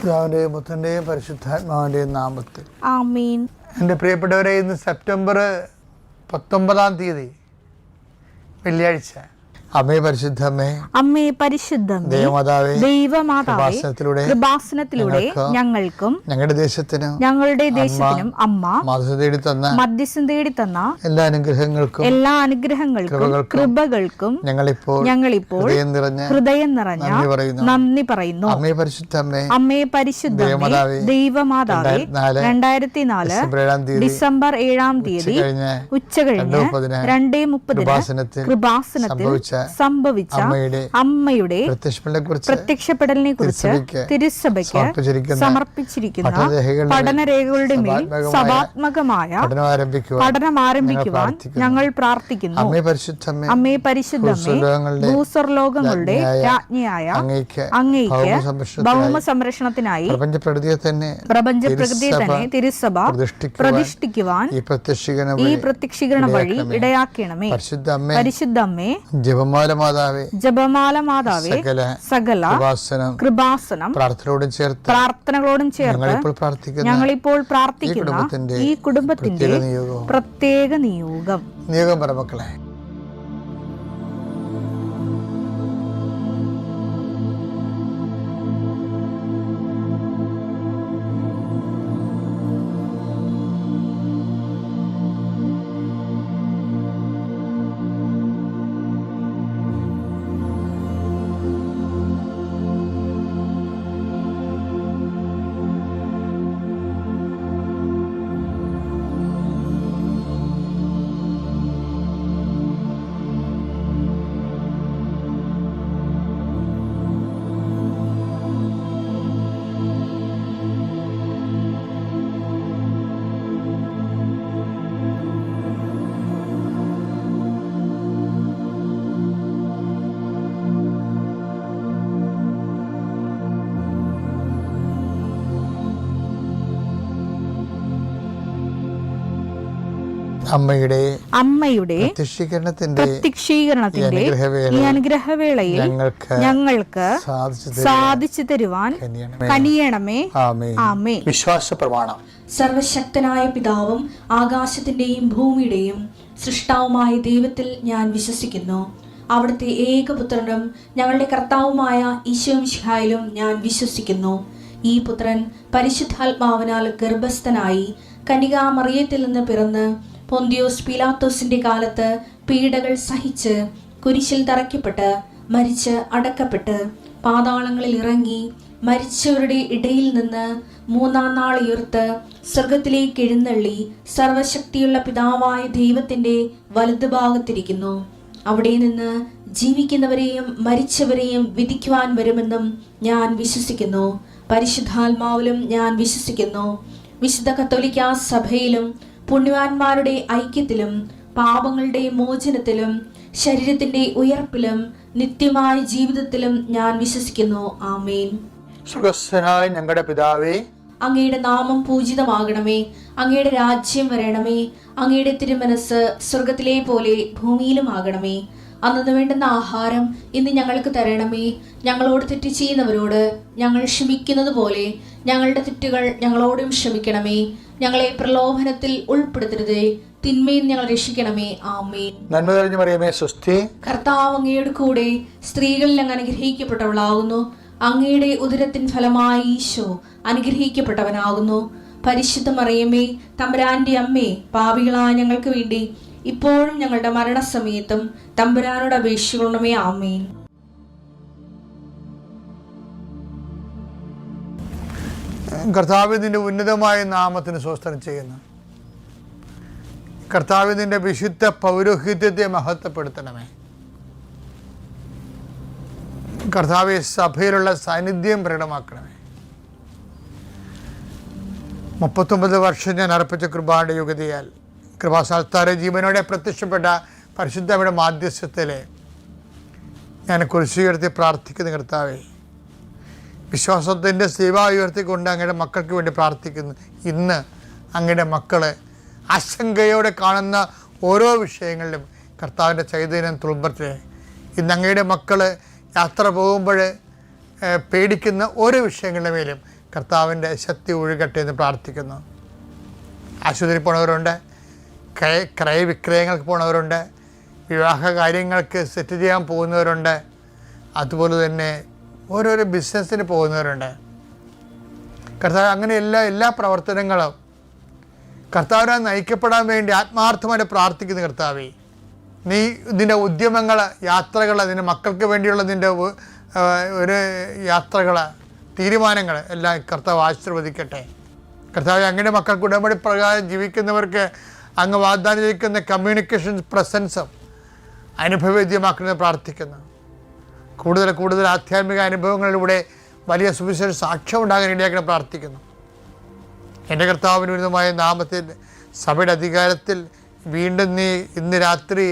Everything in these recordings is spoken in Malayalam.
പിതാവിന്റെയും പുത്രന്റെയും പരിശുദ്ധാത്മാവിന്റെയും നാമത്തിൽ ആമേൻ. എൻ്റെ പ്രിയപ്പെട്ടവരെ, ഇന്ന് സെപ്റ്റംബർ 19 വെള്ളിയാഴ്ച. അമ്മേ പരിശുദ്ധമ്മേ, അമ്മേ പരിശുദ്ധമേ, ദൈവമാതാവേ, കൃപാസനത്തിലൂടെ ഞങ്ങൾക്കും ഞങ്ങളുടെ ദേശത്തിനും അമ്മ മധ്യസ്ഥം തേടി തന്ന എല്ലാ അനുഗ്രഹങ്ങൾക്കും കൃപകൾക്കും ഞങ്ങളിപ്പോൾ ഹൃദയം നിറഞ്ഞ നന്ദി പറയുന്നു. അമ്മേ പരിശുദ്ധമേ, ദൈവമാതാവേ, 2004 ഡിസംബർ 7 ഉച്ചകഴിഞ്ഞ് 2:30 കൃപാസനത്തിൽ സംഭവിച്ച അമ്മയുടെ പ്രത്യക്ഷപ്പെടലിനെ കുറിച്ച് തിരുസഭയ്ക്ക് സമർപ്പിച്ചിരിക്കുന്ന പഠനരേഖകളുടെ മേൽ സഭാത്മകമായ പഠനം ആരംഭിക്കുവാൻ ഞങ്ങൾ പ്രാർത്ഥിക്കുന്നു. അമ്മേ പരിശുദ്ധമേ, ഭൂസ്വർലോകങ്ങളുടെ രാജ്ഞിയായ അങ്ങേയ്ക്ക് ഭൗമ സംരക്ഷണത്തിനായി പ്രപഞ്ചപ്രകൃതിയെ തന്നെ തിരുസഭ പ്രതിഷ്ഠിക്കുവാൻ ഈ പ്രത്യക്ഷീകരണ വഴി ഇടയാക്കണമേ. പരിശുദ്ധമ്മേ, ജപമാല മാതാവേ, സകല കൃപാസനം പ്രാർത്ഥനകളോടും ചേർത്ത് ഞങ്ങളിപ്പോൾ പ്രാർത്ഥിക്കുന്ന ഈ കുടുംബത്തിന്റെ പ്രത്യേക നിയോഗം പറമക്കളെ. അമ്മയുടെ പ്രത്യക്ഷീകരണത്തിന്റെ ഈ അനുഗ്രഹവേളയിൽ ഞങ്ങൾക്ക് സാധിച്ചു തരുവാൻ കനിയണമേ. ആമേൻ. വിശ്വാസ പ്രമാണം. സർവശക്തനായ പിതാവും ആകാശത്തിന്റെയും ഭൂമിയുടെയും സൃഷ്ടാവുമായ ദൈവത്തിൽ ഞാൻ വിശ്വസിക്കുന്നു. അവിടുത്തെ ഏകപുത്രനും ഞങ്ങളുടെ കർത്താവുമായ ഈശോമിശിഹായിലും ഞാൻ വിശ്വസിക്കുന്നു. ഈ പുത്രൻ പരിശുദ്ധാത്മാവിനാൽ ഗർഭസ്ഥനായി കന്യകാമറിയത്തിൽ നിന്ന് പിറന്ന് പൊന്തിയോസ് പീലാത്തോസിന്റെ കാലത്ത് പീഡകൾ സഹിച്ച് കുരിശിൽ തറയ്ക്കപ്പെട്ട് മരിച്ച് അടക്കപ്പെട്ട് പാതാളങ്ങളിൽ ഇറങ്ങി മരിച്ചവരുടെ ഇടയിൽ നിന്ന് 3-ാം നാൾ ഉയർത്ത് സ്വർഗത്തിലേക്ക് എഴുന്നള്ളി സർവശക്തിയുള്ള പിതാവായ ദൈവത്തിന്റെ വലതുഭാഗത്തിരിക്കുന്നു. അവിടെ നിന്ന് ജീവിക്കുന്നവരെയും മരിച്ചവരെയും വിധിക്കുവാൻ വരുമെന്നും ഞാൻ വിശ്വസിക്കുന്നു. പരിശുദ്ധാത്മാവിലും ഞാൻ വിശ്വസിക്കുന്നു. വിശുദ്ധ കത്തോലിക്കാ സഭയിലും പുണ്യവാന്മാരുടെ ഐക്യത്തിലും പാപങ്ങളുടെ മോചനത്തിലും ശരീരത്തിന്റെ ഉയർപ്പിലും നിത്യമായ ജീവിതത്തിലും ഞാൻ വിശ്വസിക്കുന്നു. ആമേൻ. സ്വർഗ്ഗസ്ഥനായ ഞങ്ങളുടെ പിതാവേ, അങ്ങയുടെ നാമം പൂജിതമാകണമേ. അങ്ങയുടെ രാജ്യം വരണമേ. അങ്ങയുടെ തിരുമനസ് സ്വർഗത്തിലെ പോലെ ഭൂമിയിലും ആകണമേ. അന്നു വേണ്ടുന്ന ആഹാരം ഇന്ന് ഞങ്ങൾക്ക് തരണമേ. ഞങ്ങളോട് തെറ്റ് ചെയ്യുന്നവരോട് ഞങ്ങൾ ക്ഷമിക്കുന്നത് പോലെ ഞങ്ങളുടെ തെറ്റുകൾ ഞങ്ങളോടും ക്ഷമിക്കണമേ. ഞങ്ങളെ പ്രലോഭനത്തിൽ ഉൾപ്പെടുത്തരുതേ, തിന്മയിൽ ഞങ്ങൾ രക്ഷിക്കണമേ. ആമേൻ. നന്മ നിറഞ്ഞ മറിയമേ, സ്വസ്തി. കർത്താവ് അങ്ങയുടെ കൂടെ സ്ത്രീകളിൽ അങ്ങ് അനുഗ്രഹിക്കപ്പെട്ടവളാകുന്നു. അങ്ങയുടെ ഉദരത്തിൻ ഫലമായി ഈശോ അനുഗ്രഹിക്കപ്പെട്ടവനാകുന്നു. പരിശുദ്ധ മറിയമേ, തമ്പുരാന്റെ അമ്മേ, പാപികളായ ഞങ്ങൾക്ക് വേണ്ടി ഇപ്പോഴും ഞങ്ങളുടെ മരണസമയത്തും തമ്പുരാനോട് അപേക്ഷിക്കണമേ. ആമേൻ. കർത്താവ് നിന്റെ ഉന്നതമായ നാമത്തിന് സ്വസ്ത്രം ചെയ്യുന്നു. കർത്താവ് നിന്റെ വിശുദ്ധ പൗരോഹിത്യത്തെ മഹത്വപ്പെടുത്തണമേ. കർത്താവ് സഭയിലുള്ള സാന്നിധ്യം പ്രകടമാക്കണമേ. 39 വർഷം ഞാൻ അർപ്പിച്ച കൃപയുടെ യുഗതിയാൽ കൃപാസ്ഥാനത്താരെ ജീവനോടെ പ്രത്യക്ഷപ്പെട്ട പരിശുദ്ധയുടെ മാധ്യസ്ഥത്തിലെ ഞാൻ കുരിശ് ഉയർത്തി പ്രാർത്ഥിക്കുന്ന കർത്താവേ, വിശ്വാസത്തിൻ്റെ സേവ ഉയർത്തിക്കൊണ്ട് അങ്ങയുടെ മക്കൾക്ക് വേണ്ടി പ്രാർത്ഥിക്കുന്നു. ഇന്ന് അങ്ങയുടെ മക്കൾ ആശങ്കയോടെ കാണുന്ന ഓരോ വിഷയങ്ങളിലും കർത്താവിൻ്റെ ചൈതന്യം തുളുമ്പട്ടെ. ഇന്ന് അങ്ങയുടെ മക്കൾ യാത്ര പോകുമ്പോൾ പേടിക്കുന്ന ഓരോ വിഷയങ്ങളുടെ മേലും കർത്താവിൻ്റെ ശക്തി ഒഴുകട്ടെ എന്ന് പ്രാർത്ഥിക്കുന്നു. ആശുപത്രി പോണവരുണ്ട്, ക്രയവിക്രയങ്ങൾക്ക് പോണവരുണ്ട്, വിവാഹ കാര്യങ്ങൾക്ക് സെറ്റ് ചെയ്യാൻ പോകുന്നവരുണ്ട്, അതുപോലെ തന്നെ ഓരോരോ ബിസിനസ്സിന് പോകുന്നവരുണ്ട്. കർത്താവ് അങ്ങനെ എല്ലാ പ്രവർത്തനങ്ങളും കർത്താവിനെ നയിക്കപ്പെടാൻ വേണ്ടി ആത്മാർത്ഥമായിട്ട് പ്രാർത്ഥിക്കുന്നു. കർത്താവേ, നീ നിൻ്റെ ഉദ്യമങ്ങൾ, യാത്രകൾ, നിൻ്റെ മക്കൾക്ക് വേണ്ടിയുള്ള നിൻ്റെ ഒരു യാത്രകൾ, തീരുമാനങ്ങൾ എല്ലാം കർത്താവ് ആശീർവദിക്കട്ടെ. കർത്താവ്, അങ്ങയുടെ മക്കൾക്ക് ഉടമ്പടി പ്രകാരം ജീവിക്കുന്നവർക്ക് അങ്ങ് വാഗ്ദാനം ചെയ്യിക്കുന്ന കമ്മ്യൂണിക്കേഷൻ പ്രസൻസും അനുഭവവേദ്യമാക്കുന്നത് പ്രാർത്ഥിക്കുന്നു. കൂടുതൽ ആധ്യാത്മിക അനുഭവങ്ങളിലൂടെ വലിയ സുവിശേഷ സാക്ഷ്യം ഉണ്ടാകാൻ ഇടയാക്കണം പ്രാർത്ഥിക്കുന്നു. എൻ്റെ കർത്താവിന് വിരുദ്ധമായ നാമത്തിൽ സഭയുടെ അധികാരത്തിൽ വീണ്ടും നീ ഇന്ന് രാത്രി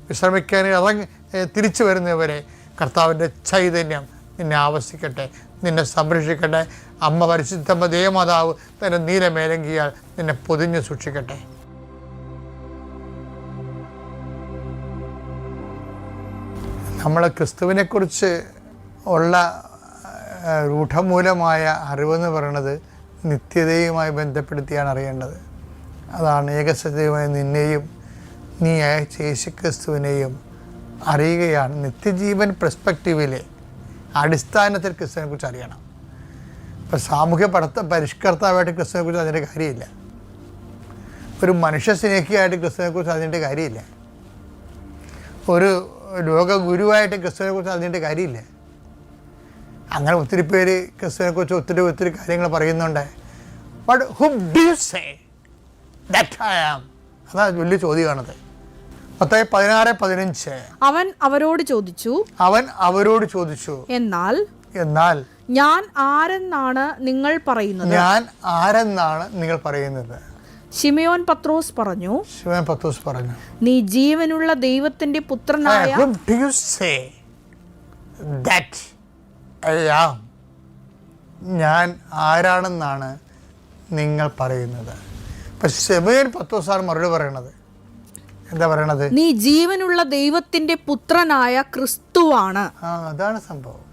വിശ്രമിക്കാൻ തിരിച്ചു വരുന്നവരെ കർത്താവിൻ്റെ ചൈതന്യം നിന്നെ ആവസിക്കട്ടെ, നിന്നെ സംരക്ഷിക്കട്ടെ. അമ്മ പരിശുദ്ധമ്മ ദേവമാതാവ് തൻ്റെ നീലമേലങ്കിയാൽ നിന്നെ പൊതിഞ്ഞ് സൂക്ഷിക്കട്ടെ. നമ്മൾ ക്രിസ്തുവിനെക്കുറിച്ച് ഉള്ള രൂഢമൂലമായ അറിവെന്ന് പറയുന്നത് നിത്യതയുമായി ബന്ധപ്പെടുത്തിയാണ് അറിയേണ്ടത്. അതാണ് ഏകസത്യമായ നിന്നെയും നീ അയച്ച യേശുക്രിസ്തുവിനെയും അറിയുകയാണ്. നിത്യജീവൻ പെർസ്പെക്റ്റീവിലെ അടിസ്ഥാനത്തിൽ ക്രിസ്തുവിനെക്കുറിച്ച് അറിയണം. ഇപ്പം സാമൂഹ്യ പരിഷ്കർത്താവായിട്ട് ക്രിസ്തുവിനെക്കുറിച്ച് അതിൻ്റെ കാര്യമില്ല. ഒരു മനുഷ്യ സ്നേഹിയായിട്ട് ക്രിസ്തുവിനെക്കുറിച്ച് അതിൻ്റെ കാര്യമില്ല. ഒരു ലോക ഗുരുവായിട്ട് ക്രിസ്തുവിനെക്കുറിച്ച് അതിൻ്റെ കാര്യമില്ല. അങ്ങനെ ഒത്തിരി പേര് ക്രിസ്തുവിനെക്കുറിച്ച് ഒത്തിരി കാര്യങ്ങൾ പറയുന്നുണ്ട്. But who do you say that I am? അതാണ് വലിയ ചോദ്യമാണത്. മത്തായി 16:15 അവൻ അവരോട് ചോദിച്ചു, എന്നാൽ ഞാൻ ആരെന്നാണ് നിങ്ങൾ പറയുന്നത്? ശിമയോൻ പത്രോസ് പറഞ്ഞു, നീ ജീവനുള്ള ദൈവത്തിന്റെ പുത്രനായ ഞാൻ ആരാണെന്നാണ് നിങ്ങൾ പറയുന്നത്. ഇപ്പം ശിമയോൻ പത്രോസാണ് മറുപടി പറയണത്. എന്താ പറയണത്? നീ ജീവനുള്ള ദൈവത്തിന്റെ പുത്രനായ ക്രിസ്തുവാണ്. അതാണ് സംഭവം.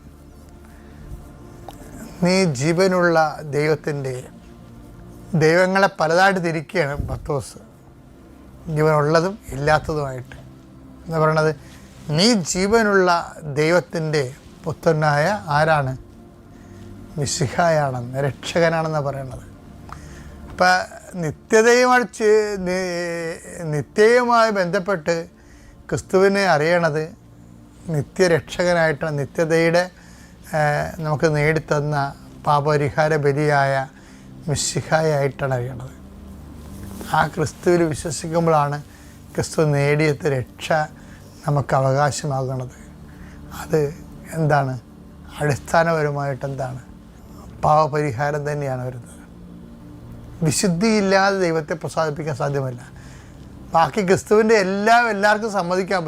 നീ ജീവനുള്ള ദൈവങ്ങളെ പലതായിട്ട് തിരിക്കുകയാണ് പത്രോസ്, ജീവനുള്ളതും ഇല്ലാത്തതുമായിട്ട്. എന്താ പറയണത്? നീ ജീവനുള്ള ദൈവത്തിൻ്റെ പുത്രനായ ആരാണ്? മിശിഹായാണെന്ന്, രക്ഷകനാണെന്നാണ് പറയണത്. അപ്പം നിത്യതയുമായി ബന്ധപ്പെട്ട് ക്രിസ്തുവിനെ അറിയണത് നിത്യരക്ഷകനായിട്ടാണ്. നിത്യതയുടെ നമുക്ക് നേടിത്തന്ന പാപപരിഹാര ബലിയായ മിശിഹായായിട്ടാണ് അറിയണത്. ആ ക്രിസ്തുവിൽ വിശ്വസിക്കുമ്പോഴാണ് ക്രിസ്തു നേടിയത് രക്ഷ നമുക്ക് അവകാശമാകുന്നത്. അത് എന്താണ്? അടിസ്ഥാനപരമായിട്ട് എന്താണ്? പാപപരിഹാരം തന്നെയാണ് വരുന്നത്. വിശുദ്ധിയില്ലാതെ ദൈവത്തെ പ്രസാദിപ്പിക്കാൻ സാധ്യമല്ല. ബാക്കി ക്രിസ്തുവിൻ്റെ എല്ലാവർക്കും സമ്മതിക്കാൻ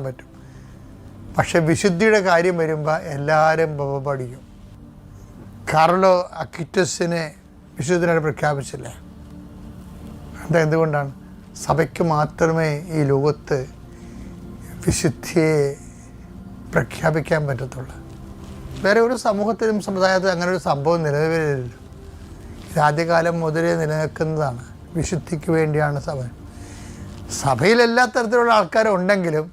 പറ്റും. പക്ഷെ വിശുദ്ധിയുടെ കാര്യം വരുമ്പോൾ എല്ലാവരും പഠിക്കും. കാർലോ അക്വിറ്റസിനെ വിശുദ്ധനായിട്ട് പ്രഖ്യാപിച്ചില്ല. എന്തുകൊണ്ടാണ്? സഭയ്ക്ക് മാത്രമേ ഈ ലോകത്ത് വിശുദ്ധിയെ പ്രഖ്യാപിക്കാൻ പറ്റത്തുള്ളൂ. വേറെ ഒരു സമൂഹത്തിലും സമുദായത്തിലും അങ്ങനെ ഒരു സംഭവം നിലവിലില്ല. ഇത് ആദ്യകാലം മുതലേ നിലനിൽക്കുന്നതാണ്. വിശുദ്ധിക്ക് വേണ്ടിയാണ് സഭയിൽ എല്ലാ തരത്തിലുള്ള ആൾക്കാരുണ്ടെങ്കിലും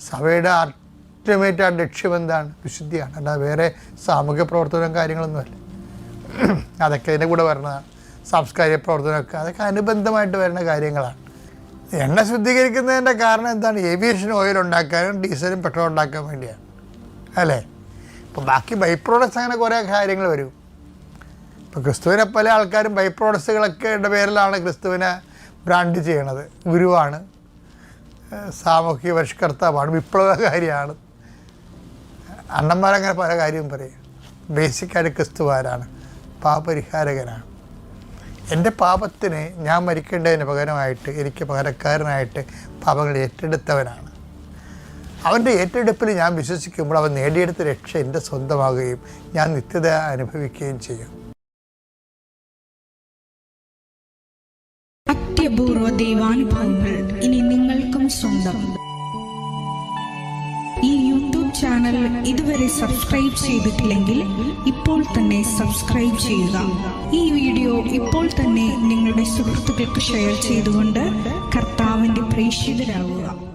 സഭയുടെ അൾട്ടിമേറ്റ് ലക്ഷ്യം എന്താണ്? വിശുദ്ധിയാണ്. അല്ലാതെ വേറെ സാമൂഹ്യ പ്രവർത്തനവും കാര്യങ്ങളൊന്നുമല്ല. അതൊക്കെ അതിൻ്റെ കൂടെ വരുന്നതാണ്. സാംസ്കാരിക പ്രവർത്തനമൊക്കെ അതൊക്കെ അനുബന്ധമായിട്ട് വരുന്ന കാര്യങ്ങളാണ്. എണ്ണ ശുദ്ധീകരിക്കുന്നതിൻ്റെ കാരണം എന്താണ്? ഏവിയേഷൻ ഓയിൽ ഉണ്ടാക്കാനും ഡീസലും പെട്രോൾ ഉണ്ടാക്കാൻ വേണ്ടിയാണ്, അല്ലേ? ഇപ്പോൾ ബാക്കി ബൈ പ്രോഡക്ട്സ് അങ്ങനെ കുറേ കാര്യങ്ങൾ വരും. ഇപ്പോൾ ക്രിസ്തുവിനെ പല ആൾക്കാരും ബൈ പ്രോഡക്ട്സുകളൊക്കെ പേരിലാണ് ക്രിസ്തുവിനെ ബ്രാൻഡ് ചെയ്യണത്. ഗുരുവാണ്, സാമൂഹിക പരിഷ്കർത്താവാണ്, വിപ്ലവകാരിയാണ്. അണ്ണന്മാരങ്ങനെ പല കാര്യവും പറയും. ബേസിക്കായിട്ട് ക്രിസ്തുവാരാണ്? പാപപരിഹാരകനാണ്. എൻ്റെ പാപത്തിന് ഞാൻ മരിക്കേണ്ടതിന് പകരമായിട്ട് എനിക്ക് പകരക്കാരനായിട്ട് പാപങ്ങൾ ഏറ്റെടുത്തവനാണ്. അവൻ്റെ ഏറ്റെടുപ്പിൽ ഞാൻ വിശ്വസിക്കുമ്പോൾ അവൻ നേടിയെടുത്ത രക്ഷ എൻ്റെ സ്വന്തമാകുകയും ഞാൻ നിത്യത അനുഭവിക്കുകയും ചെയ്യും. അത്യപൂർവ ദൈവാനുഭവങ്ങൾ ഇനി നിങ്ങൾക്കും സ്വന്തം. ഈ യൂട്യൂബ് ചാനൽ ഇതുവരെ സബ്സ്ക്രൈബ് ചെയ്തിട്ടില്ലെങ്കിൽ ഇപ്പോൾ തന്നെ സബ്സ്ക്രൈബ് ചെയ്യുക. ഈ വീഡിയോ ഇപ്പോൾ തന്നെ നിങ്ങളുടെ സുഹൃത്തുക്കൾക്ക് ഷെയർ ചെയ്തുകൊണ്ട് കർത്താവിൻ്റെ പ്രേക്ഷിതരാകുക.